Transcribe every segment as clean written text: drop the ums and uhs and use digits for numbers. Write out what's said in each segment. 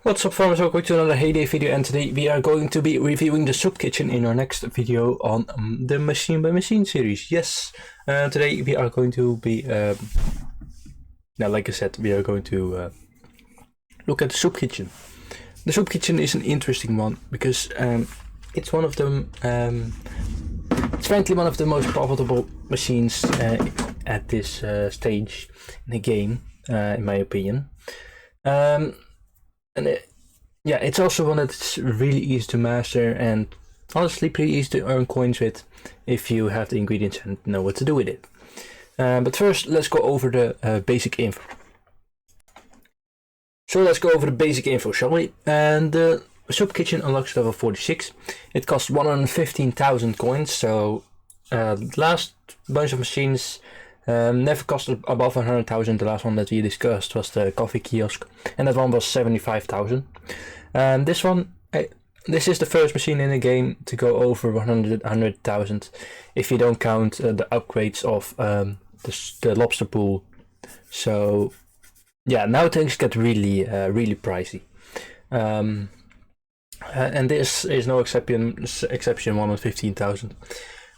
What's up, farmers? Welcome to another Hay Day video, and today we are going to be reviewing the soup kitchen in our next video on the Machine by Machine series. Yes, today we are going to be, now like I said, we are going to look at the soup kitchen. The soup kitchen is an interesting one because it's one of the, it's frankly one of the most profitable machines at this stage in the game, in my opinion. Yeah, it's also one that's really easy to master and honestly pretty easy to earn coins with if you have the ingredients and know what to do with it. But first, let's go over the basic info. So let's go over the basic info, shall we? And the soup kitchen unlocks level 46. It costs 115,000 coins, so the last bunch of machines never cost above 100,000. The last one that we discussed was the coffee kiosk, and that one was 75,000. This one, this is the first machine in the game to go over 100,000 if you don't count the upgrades of the lobster pool. So yeah, now things get really pricey. And this is no exception. 115,000.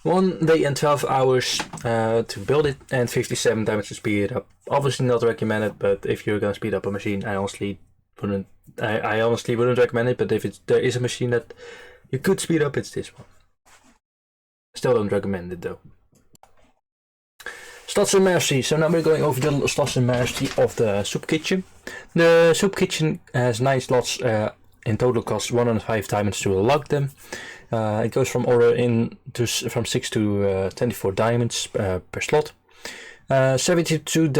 1 day and 12 hours to build it, and 57 damage to speed it up. Obviously not recommended, but if you're gonna speed up a machine, I honestly wouldn't recommend it. But if there is a machine that you could speed up, it's this one. Still don't recommend it though. Slots and mastery. So now we're going over the slots and mastery of the soup kitchen. The soup kitchen has 9 slots. In total costs 105 diamonds to unlock them. It goes from 6 to 24 diamonds per slot. 72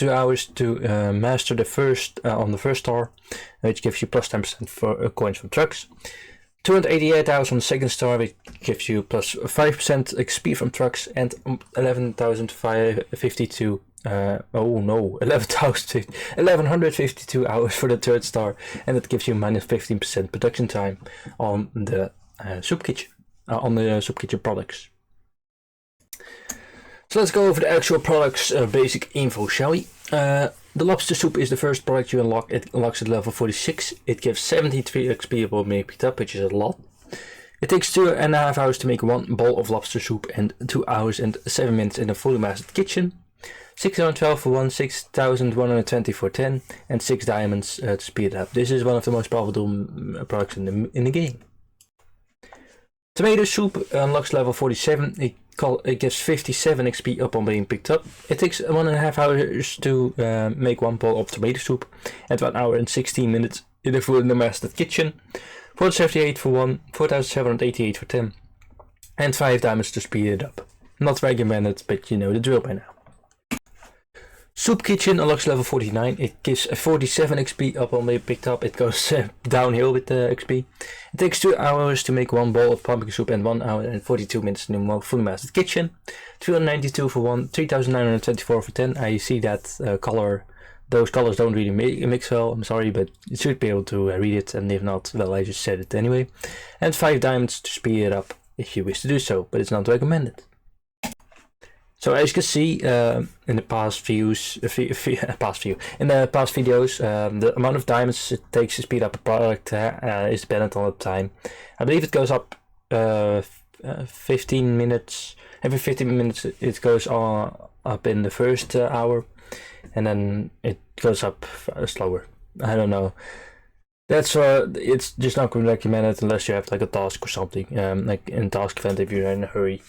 hours to master the first on the first star, which gives you plus 10% for coins from trucks. 288 hours on the second star, which gives you plus 5% XP from trucks, and 11,552. 1152 hours for the third star, and that gives you minus 15% production time on the soup kitchen, on the soup kitchen products. So let's go over the actual products basic info, shall we? The lobster soup is the first product you unlock. It unlocks at level 46. It gives 73 XP upon being picked up, which is a lot. It takes 2.5 hours to make 1 bowl of lobster soup, and 2 hours and 7 minutes in a fully mastered kitchen. 612 for 1, 6,120 for 10, and 6 diamonds to speed it up. This is one of the most profitable products in the game. Tomato soup unlocks level 47. It gives 57 XP upon being picked up. It takes 1.5 hours to make 1 bowl of tomato soup, and 1 hour and 16 minutes in a fully mastered kitchen. 478 for 1, 4,788 for 10, and 5 diamonds to speed it up. Not recommended, but you know the drill by now. Soup kitchen unlocks level 49. It gives 47 XP upon being picked up. It goes downhill with the XP. It takes 2 hours to make 1 bowl of pumpkin soup, and 1 hour and 42 minutes in a fully mastered kitchen. 292 for 1, 3,924 for 10. I see that color. Those colors don't really mix well. I'm sorry, but you should be able to read it, and if not, well, I just said it anyway. And 5 diamonds to speed it up if you wish to do so, but it's not recommended. So as you can see in the past videos, the amount of diamonds it takes to speed up a product is dependent on the time. I believe it goes up 15 minutes. Every 15 minutes it goes up in the first hour, and then it goes up slower. I don't know. That's it's just not recommended unless you have like a task or something, like in task event if you're in a hurry.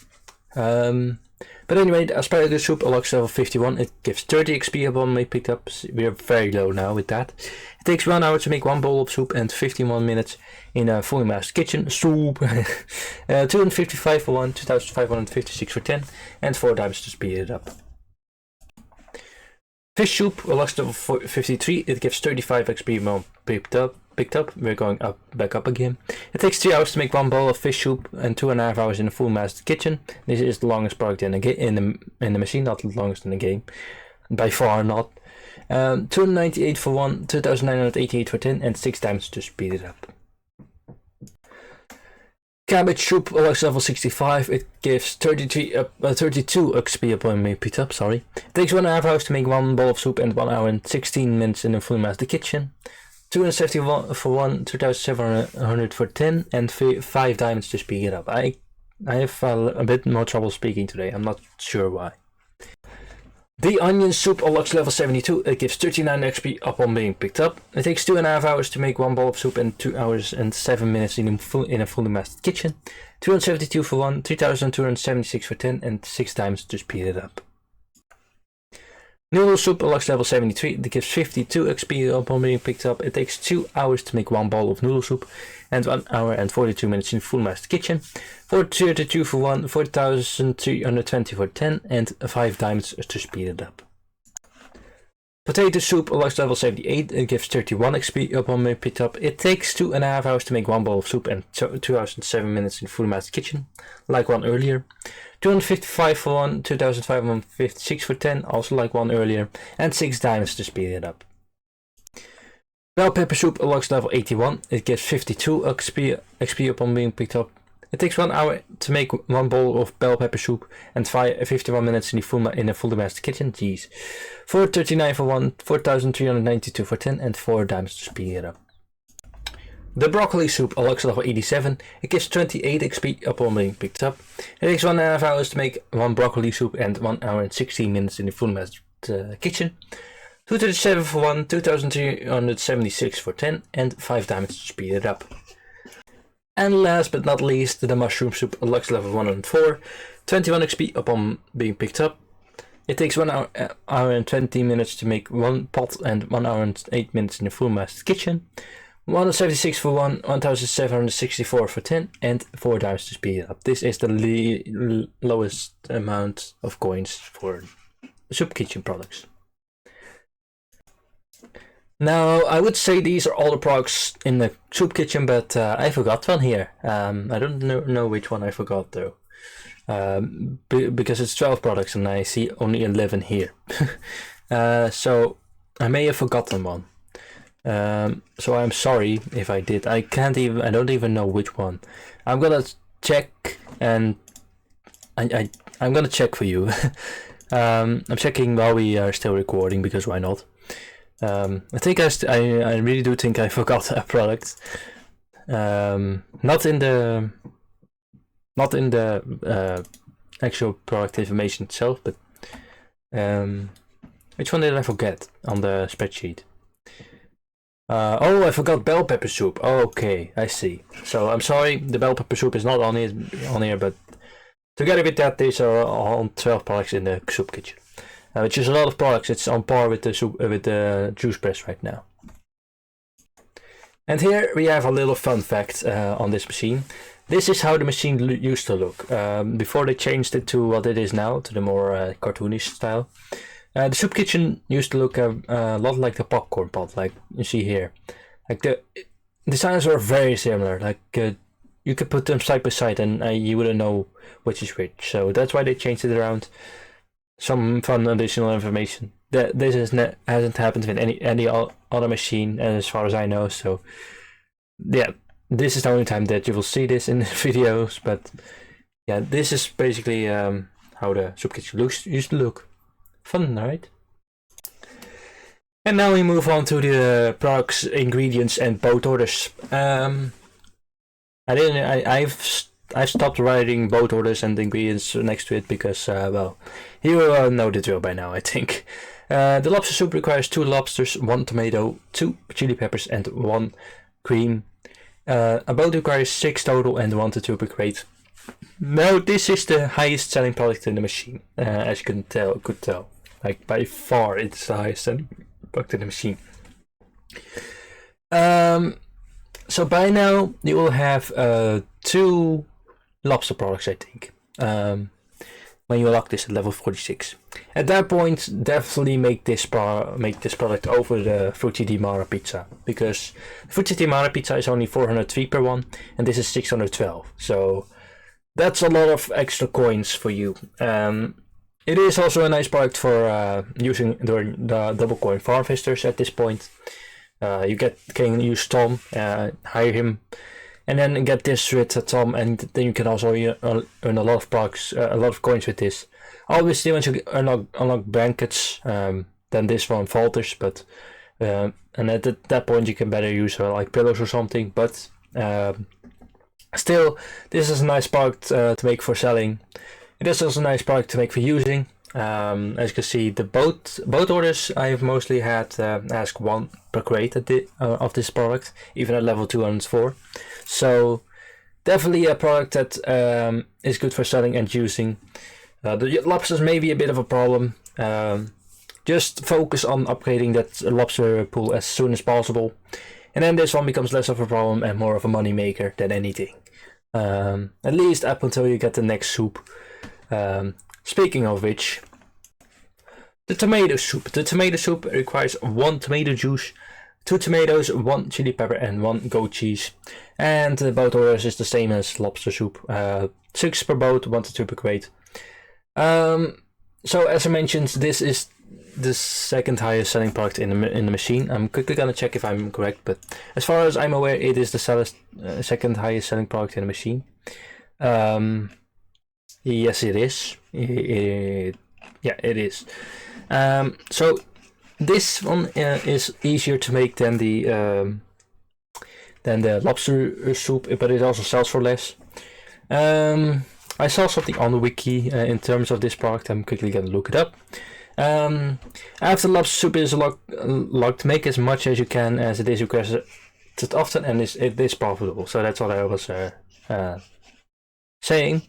But anyway, the asparagus soup unlocks level 51. It gives 30 XP upon being picked up. We are very low now with that. It takes 1 hour to make 1 bowl of soup, and 51 minutes in a fully mastered kitchen. Soup. 255 for 1, 2,556 for 10, and 4 diamonds to speed it up. Fish soup unlocks level 53. It gives 35 XP upon picked up. We're going back up again. It takes 3 hours to make 1 bowl of fish soup, and 2.5 hours in a full mastered kitchen. This is the longest product in the machine, not the longest in the game, by far not. 298 for 1, 2,988 for 10, and 6 diamonds to speed it up. Cabbage soup unlocks level 65. It gives 32 XP upon being picked up. Sorry. It takes 1.5 hours to make 1 bowl of soup, and 1 hour and 16 minutes in a fully mastered kitchen. 271 for 1, 2,700 for 10, and 5 diamonds to speed it up. I have a bit more trouble speaking today, I'm not sure why. The onion soup unlocks level 72. It gives 39 XP upon being picked up. It takes 2.5 hours to make 1 bowl of soup and 2 hours and 7 minutes in a fully mastered kitchen. 272 for 1, 3,276 for 10, and 6 diamonds to speed it up. Noodle soup unlocks level 73. It gives 52 XP upon being picked up. It takes 2 hours to make 1 bowl of noodle soup and 1 hour and 42 minutes in full master kitchen. 432 for 1, 4,320 for 10, and 5 diamonds to speed it up. Potato soup unlocks level 78. It gives 31 XP upon being picked up. It takes 2.5 hours to make 1 bowl of soup and 2 hours and 7 minutes in full master kitchen, like one earlier. 255 for 1, 2,556 for 10, also like one earlier, and 6 diamonds to speed it up. Bell pepper soup unlocks level 81. It gives 52 XP upon being picked up. It takes 1 hour to make 1 bowl of bell pepper soup and 51 minutes in a fully mastered kitchen. Jeez. 439 for 1, 4,392 for 10, and 4 diamonds to speed it up. The broccoli soup unlocks level 87. It gives 28 XP upon being picked up. It takes 1.5 hours to make 1 broccoli soup and 1 hour and 16 minutes in the full mastered kitchen. 237 for 1, 2,376 for 10, and 5 diamonds to speed it up. And last but not least, the mushroom soup unlocks level 104. 21 XP upon being picked up. It takes 1 hour and 20 minutes to make 1 pot and 1 hour and 8 minutes in the full mastered kitchen. 176 for 1, 1,764 for 10, and 4 diamonds to speed it up. This is the lowest amount of coins for soup kitchen products. Now, I would say these are all the products in the soup kitchen, but I forgot one here. I don't know which one I forgot though. Because it's 12 products and I see only 11 here. So I may have forgotten one. So I'm sorry if I did. I don't even know which one. I'm gonna check, and I'm gonna check for you. I'm checking while we are still recording, because why not? I think I really do think I forgot a product. Not in the actual product information itself, but which one did I forget on the spreadsheet? Oh, I forgot bell pepper soup. Oh, okay, I see. So I'm sorry, the bell pepper soup is not on here, but together with that, these are all 12 products in the soup kitchen, which is a lot of products. It's on par with the juice press right now. And here we have a little fun fact on this machine. This is how the machine used to look before they changed it to what it is now, to the more cartoonish style. The soup kitchen used to look a lot like the popcorn pot, like you see here. Like the designs were very similar. Like you could put them side by side and you wouldn't know which is which. So that's why they changed it around. Some fun additional information. This hasn't happened with any other machine, as far as I know. So yeah, this is the only time that you will see this in the videos. But yeah, this is basically how the soup kitchen used to look. Fun, right? And now we move on to the products, ingredients, and boat orders. I've stopped writing boat orders and ingredients next to it because, well, you know the drill by now, I think. The lobster soup requires 2 lobsters, 1 tomato, 2 chili peppers, and 1 cream. A boat requires 6 total and 1 to 2 per crate. Now, this is the highest selling product in the machine, as you could tell. Like, by far, it's the highest selling product in the machine. So by now, you will have 2 lobster products, I think, when you unlock this at level 46. At that point, definitely make this product over the Frutti di Mare pizza, because Frutti di Mare pizza is only 403 per one, and this is 612. So that's a lot of extra coins for you. It is also a nice product for using during the double coin farm visitors at this point. You can use Tom, hire him, and then get this with Tom, and then you can also earn a lot of products, a lot of coins with this. Obviously, once you unlock blankets, then this one falters, but And at that point you can better use like pillows or something, but still, this is a nice product to make for selling. It is also a nice product to make for using. As you can see, the boat orders I've mostly had ask 1 per crate of this product, even at level 204. So definitely a product that is good for selling and using. The lobsters may be a bit of a problem. Just focus on upgrading that lobster pool as soon as possible, and then this one becomes less of a problem and more of a money maker than anything. At least up until you get the next soup. Speaking of which, the tomato soup. The tomato soup requires 1 tomato juice, 2 tomatoes, 1 chili pepper, and 1 goat cheese. And the boat orders is the same as lobster soup. 6 per boat, 1 to 2 per crate. So as I mentioned, this is the second highest selling product in the machine. I'm quickly gonna check if I'm correct, but as far as I'm aware, it is the second highest selling product in the machine. Yes, it is. Yeah, it is. So this one is easier to make than the lobster soup, but it also sells for less. I saw something on the wiki in terms of this product. I'm quickly gonna look it up. After lobster soup is locked, make as much as you can, as it is requested often and it is profitable. So that's what I was saying.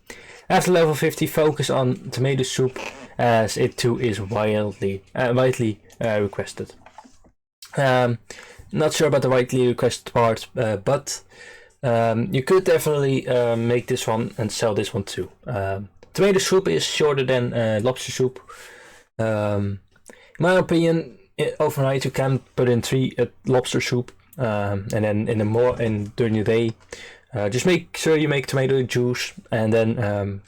After level 50, focus on tomato soup, as it too is widely requested. Not sure about the widely requested part, but you could definitely make this one and sell this one too. Tomato soup is shorter than lobster soup. In my opinion, overnight you can put in 3 lobster soup, and then during the day, just make sure you make tomato juice, and then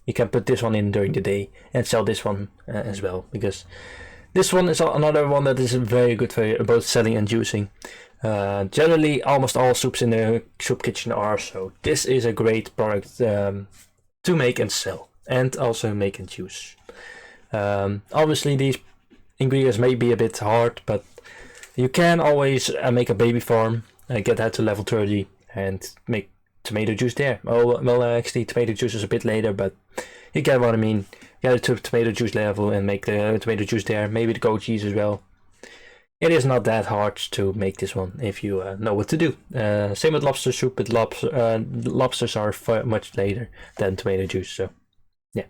you can put this one in during the day and sell this one as well, because this one is another one that is very good for both selling and juicing. Generally, almost all soups in the soup kitchen are, so this is a great product to make and sell, and also make and juice. Obviously these ingredients may be a bit hard, but you can always make a baby farm, get that to level 30 and make tomato juice there. Well, actually tomato juice is a bit later, but you get what I mean. Get it to tomato juice level and make the tomato juice there, maybe the goat cheese as well. It is not that hard to make this one if you know what to do. Same with lobster soup, but lobsters are much later than tomato juice, so yeah.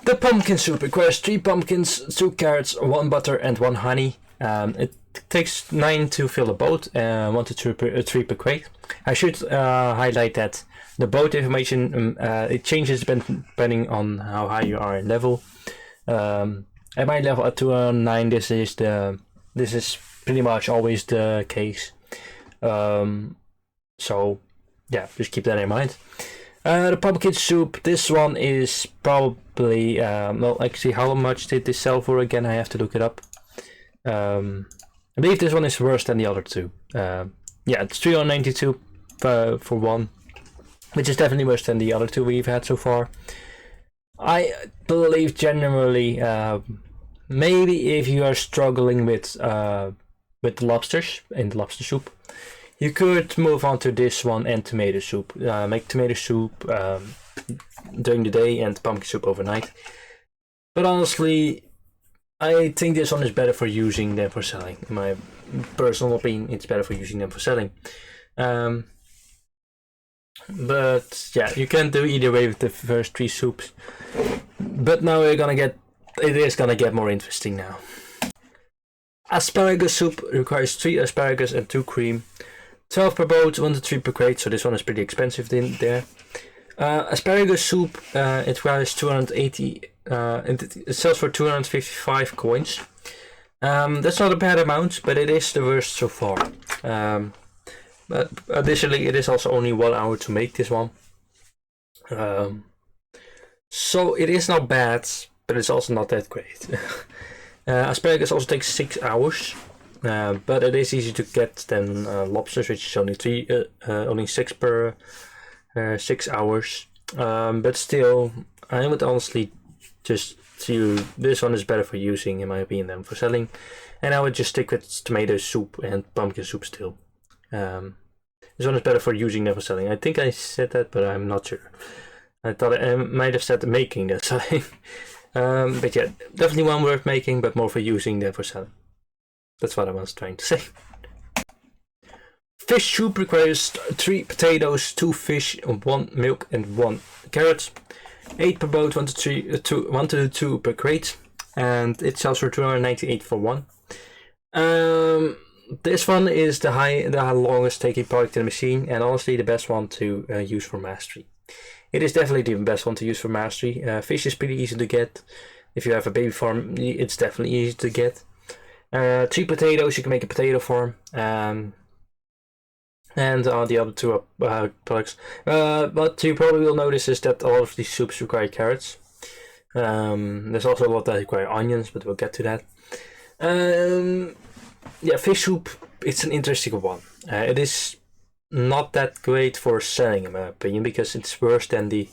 The pumpkin soup requires 3 pumpkins, 2 carrots, 1 butter, and 1 honey. It takes 9 to fill a boat, 1 to 3 per crate. I should highlight that the boat information it changes depending on how high you are in level. At my level at 209, this is pretty much always the case. So yeah, just keep that in mind. The pumpkin soup, this one is probably well, actually, how much did this sell for again? I have to look it up. I believe this one is worse than the other 2. Yeah, it's 392 for one, which is definitely worse than the other 2 we've had so far. I believe generally, maybe if you are struggling with lobsters in the lobster soup, you could move on to this one and tomato soup. Make tomato soup during the day and pumpkin soup overnight. But honestly, I think this one is better for using than for selling. In my personal opinion, it's better for using than for selling. But yeah, you can do either way with the first 3 soups. But now it is gonna get more interesting now. Asparagus soup requires 3 asparagus and 2 cream. 12 per boat, 1 to 3 per crate, so this one is pretty expensive in there. Asparagus soup, it requires 280, it sells for 255 coins. That's not a bad amount, but it is the worst so far. But additionally, it is also only 1 hour to make this one. So it is not bad, but it's also not that great. Asparagus also takes 6 hours. But it is easier to get than lobsters, which is only 6 per 6 hours. But still, I would honestly just this one is better for using, in my opinion, than for selling. And I would just stick with tomato soup and pumpkin soup still. This one is better for using than for selling. I think I said that, but I'm not sure. I thought I might have said making than selling. But yeah, definitely one worth making, but more for using than for selling. That's what I was trying to say. Fish soup requires 3 potatoes, 2 fish, 1 milk, and 1 carrot. 8 per boat, 1 to 2 per crate, and it sells for 298 for 1. This one is the longest taking product in the machine, and honestly the best one to use for mastery. It is definitely the best one to use for mastery. Fish is pretty easy to get. If you have a baby farm, it's definitely easy to get. 3 potatoes, you can make a potato farm. And the other 2 are products. What you probably will notice is that a lot of these soups require carrots. There's also a lot that require onions, but we'll get to that. Yeah, fish soup, it's an interesting one. It is not that great for selling, in my opinion, because it's worse than the...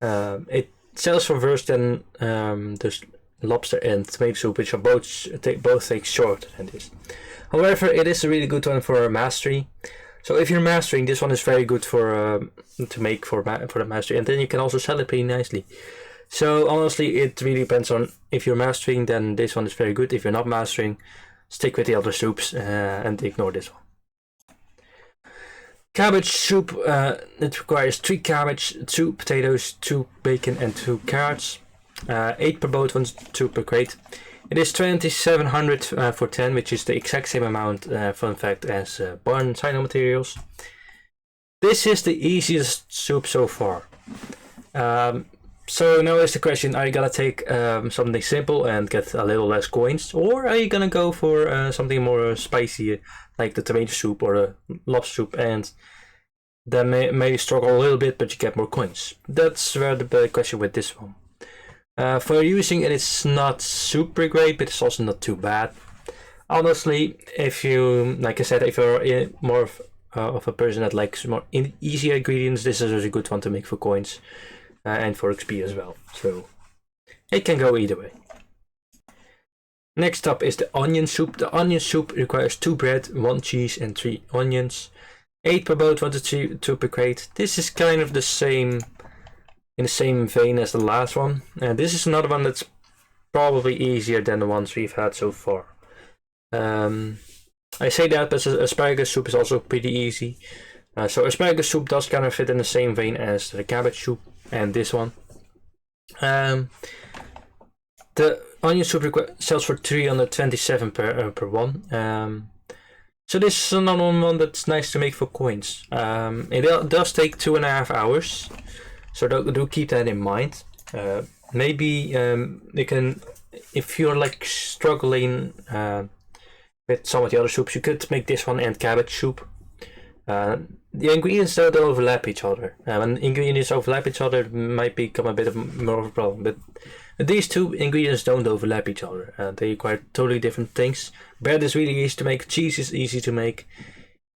it sells for worse than the lobster and tomato soup, which are both take shorter than this. However, it is a really good one for mastery. So if you're mastering, this one is very good for to make for the mastery, and then you can also sell it pretty nicely. So honestly, it really depends on if you're mastering, then this one is very good. If you're not mastering, stick with the other soups and ignore this one. Cabbage soup, it requires 3 cabbage, 2 potatoes, 2 bacon, and 2 carrots. 8 per boat, 1 to 2 per crate. It is 2,700 for 10, which is the exact same amount, fun fact, as barn sino materials. This is the easiest soup so far. So now is the question, are you gonna take something simple and get a little less coins, or are you gonna go for something more spicy, like the tomato soup or the lobster soup, and then maybe struggle a little bit, but you get more coins? That's where the big question with this one. For using it, it's not super great, but it's also not too bad. Honestly, if you, like I said, if you're more of a person that likes more easier ingredients, this is a good one to make for coins and for XP as well. So it can go either way. Next up is the onion soup. The onion soup requires 2 bread, 1 cheese, and 3 onions. 8 per boat, 1 to 2 per crate. This is kind of the same, in the same vein as the last one. And this is another one that's probably easier than the ones we've had so far. I say that, but asparagus soup is also pretty easy. So asparagus soup does kind of fit in the same vein as the cabbage soup and this one. The onion soup sells for 327 per one. So this is another one that's nice to make for coins. It does take 2.5 hours, so do keep that in mind. Maybe you can, if you're like struggling with some of the other soups, you could make this one and cabbage soup. The ingredients don't overlap each other. When ingredients overlap each other, it might become a bit of more of a problem. But these 2 ingredients don't overlap each other. They require totally different things. Bread is really easy to make. Cheese is easy to make,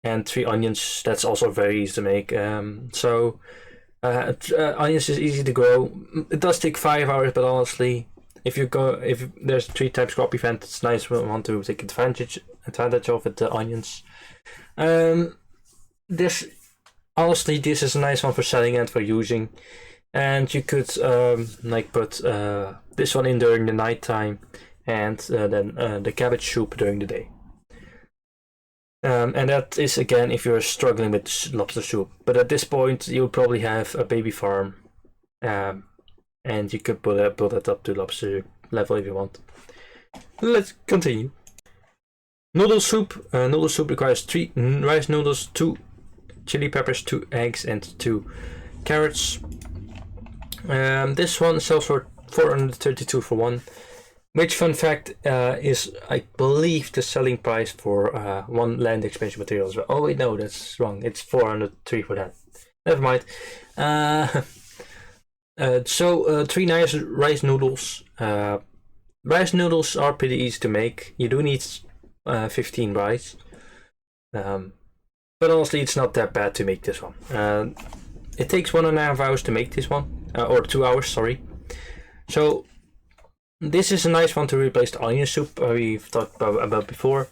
and 3 onions, that's also very easy to make. Onions is easy to grow. It does take 5 hours, but honestly, if there's 3 types crop event, it's nice when you want to take advantage of it. The onions. This is a nice one for selling and for using, and you could like put this one in during the night time, and then the cabbage soup during the day. And that is again if you're struggling with lobster soup. But at this point, you'll probably have a baby farm, and you could build that up to lobster level if you want. Let's continue. Noodle soup. Noodle soup requires 3 rice noodles, 2 chili peppers, 2 eggs, and 2 carrots. This one sells for 432 for 1, which, fun fact, is, I believe, the selling price for 1 land expansion material as well. Oh wait, no, that's wrong. It's 403 for that. Never mind. So 3 nice rice noodles. Rice noodles are pretty easy to make. You do need 15 rice. But honestly, it's not that bad to make this one. It takes 1.5 hours to make this one, or 2 hours, sorry. So This is a nice one to replace the onion soup we've talked about before,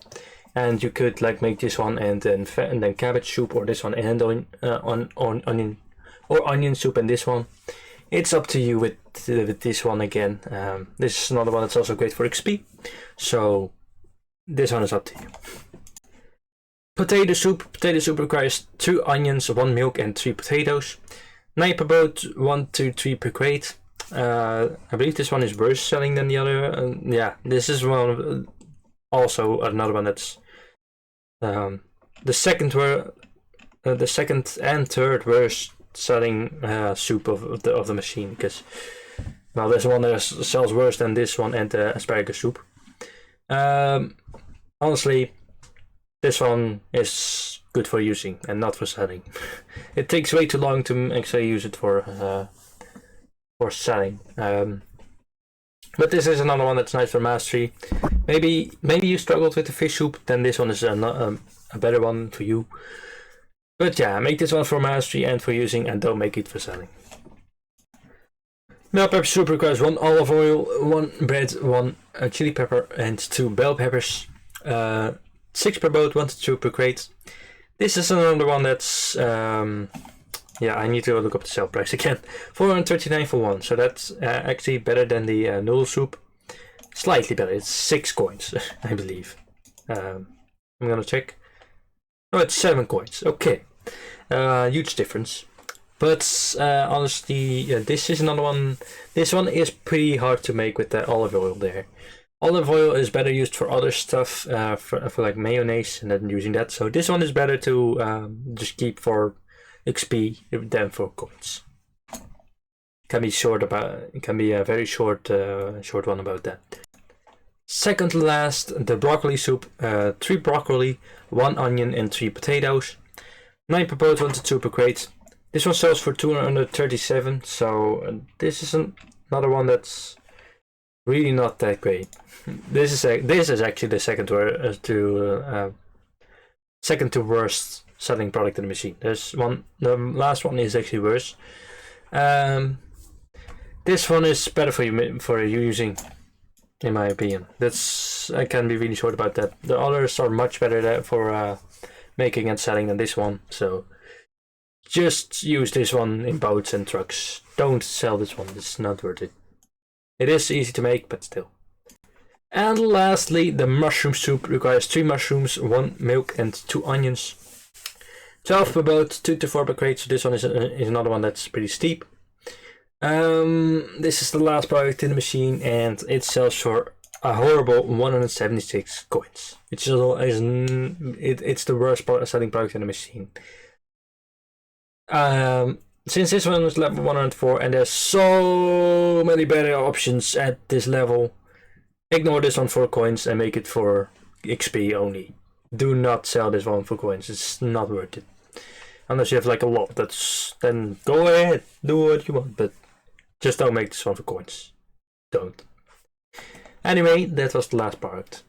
and you could like make this one and then cabbage soup, or this one and onion or onion soup and this one. It's up to you with this one again. This is another one that's also great for XP, so this one is up to you. Potato soup. Potato soup requires 2 onions, 1 milk, and 3 potatoes. 9 per boat, 1 to 3 per crate. I believe this one is worse selling than the other. Yeah, this is one of also another one that's the second and third worst selling soup of the machine, because well, there's one that sells worse than this one and the asparagus soup. Honestly, this one is good for using and not for selling. It takes way too long to actually use it for selling. But this is another one that's nice for mastery. Maybe you struggled with the fish soup, then this one is a better one for you. But yeah, make this one for mastery and for using, and don't make it for selling. Bell pepper soup requires 1 olive oil, 1 bread, 1 chili pepper, and 2 bell peppers. 6 per boat, 1 to 2 per crate. This is another one that's yeah, I need to look up the sale price again. 439 for 1, so that's actually better than the noodle soup. Slightly better. It's 6 coins, I believe. I'm gonna check. Oh, it's 7 coins. Okay, huge difference. But honestly, this is another one. This one is pretty hard to make with the olive oil there. Olive oil is better used for other stuff, for like mayonnaise, and then using that. So this one is better to just keep for XP than for coins. Can be short about. It can be a very short one about that. Second to last, the broccoli soup. 3 broccoli, 1 onion, and 3 potatoes. 9 per boat, 1 to 2 per crate. This one sells for 237. So this is another one that's really not that great. This is actually the second to worst selling product in the machine. There's one. The last one is actually worse. This one is better for you using, in my opinion. I can be really short about that. The others are much better for making and selling than this one. So just use this one in boats and trucks. Don't sell this one. It's not worth it. It is easy to make, but still. And lastly, the mushroom soup requires 3 mushrooms, 1 milk, and 2 onions. 12 per boat, 2 to 4 per crate. So this one is another one that's pretty steep. This is the last product in the machine, and it sells for a horrible 176 coins, which it's the worst selling product in the machine. Since this one was level 104, and there's so many better options at this level, ignore this one for coins and make it for XP only. Do not sell this one for coins. It's not worth it. Unless you have like a lot, then go ahead, do what you want, but just don't make this one for coins. Don't. Anyway, that was the last part.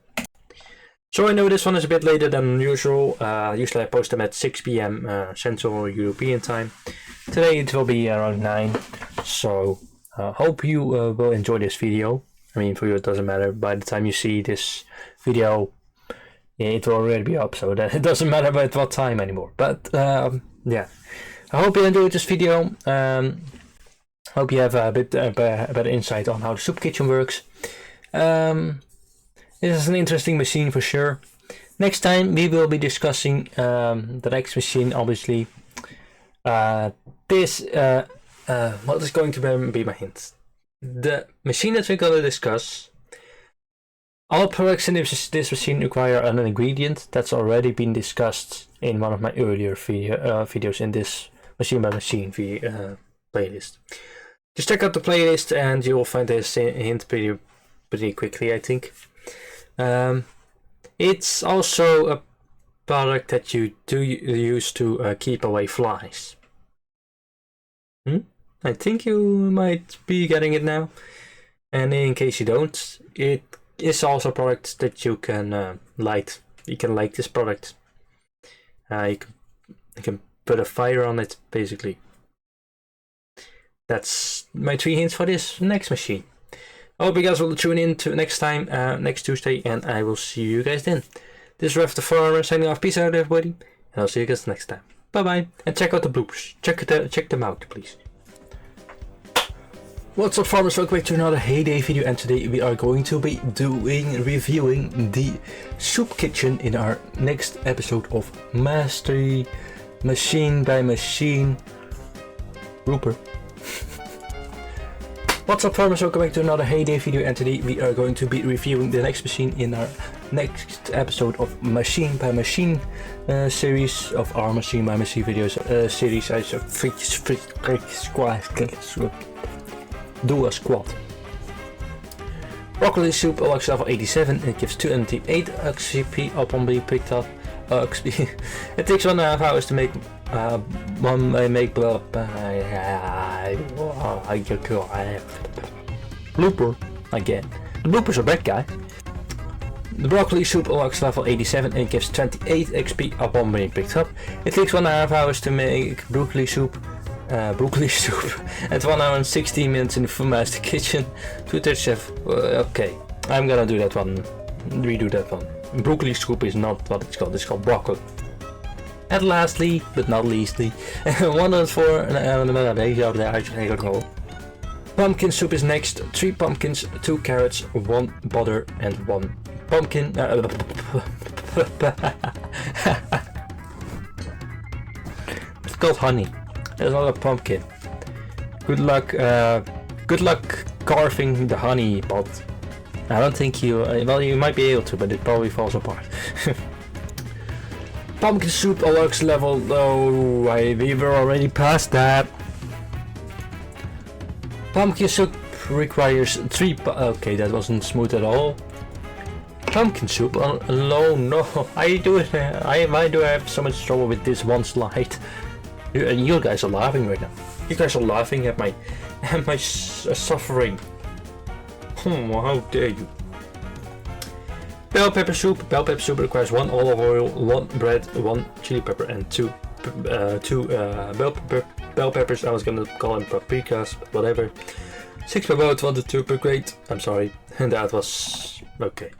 So I know this one is a bit later than usual. Usually I post them at 6 PM Central European time. Today it will be around 9. So hope you will enjoy this video. I mean, for you it doesn't matter. By the time you see this video, it will already be up, so that it doesn't matter at what time anymore. But yeah, I hope you enjoyed this video. Hope you have a bit better insight on how the soup kitchen works. This is an interesting machine for sure. Next time we will be discussing the next machine, obviously. What is going to be my hint? The machine that we're going to discuss, all products in this machine require an ingredient that's already been discussed in one of my earlier videos in this machine by machine playlist. Just check out the playlist and you will find this hint pretty quickly, I think. It's also a product that you do use to keep away flies. I think you might be getting it now. And in case you don't, it is also a product that you can light. You can light this product. You can put a fire on it, basically. That's my 3 hints for this next machine. I hope you guys will tune in to next time, next Tuesday, and I will see you guys then. This is Ref the Farmer signing off. Peace out, everybody, and I'll see you guys next time. Bye bye, and check out the bloopers. Check them out, please. What's up, farmers? Welcome back to another Hay Day video, and today we are going to be reviewing the soup kitchen in our next episode of Mastery Machine by Machine Rooper. What's up, farmers? Welcome back to another Hay Day video, and today we are going to be reviewing the next machine in our next episode of Machine by Machine series of our Machine by Machine videos series. I do a squat. Broccoli soup lux level 87. It gives 208 XP upon being picked up. XP. It takes 1.5 hours to make blooper again. The bloopers are back, guys. The broccoli soup lux level 87 and it gives 28 XP upon being picked up. It takes 1.5 hours to make broccoli soup at 1 hour and 16 minutes in the Food Master kitchen. 237. Okay, I'm gonna do that one. Redo that one. Broccoli soup is not what it's called. It's called broccoli. And lastly, but not leastly, 104. Pumpkin soup is next. 3 pumpkins, 2 carrots, 1 butter, and 1 pumpkin. It's called honey. It's not a pumpkin. Good luck carving the honey pot. I don't think you, well, you might be able to, but it probably falls apart. Pumpkin soup lux level, oh, we were already past that. Pumpkin soup requires 3, okay, that wasn't smooth at all. Pumpkin soup alone, no, why do I have so much trouble with this one slide? You guys are laughing right now. You guys are laughing at my suffering. Oh, how dare you! Bell pepper soup. Bell pepper soup requires 1 olive oil, 1 bread, 1 chili pepper, and 2 bell peppers. I was gonna call them paprikas, but whatever. 6 per boat, 1 to 2 per crate. I'm sorry, that was okay.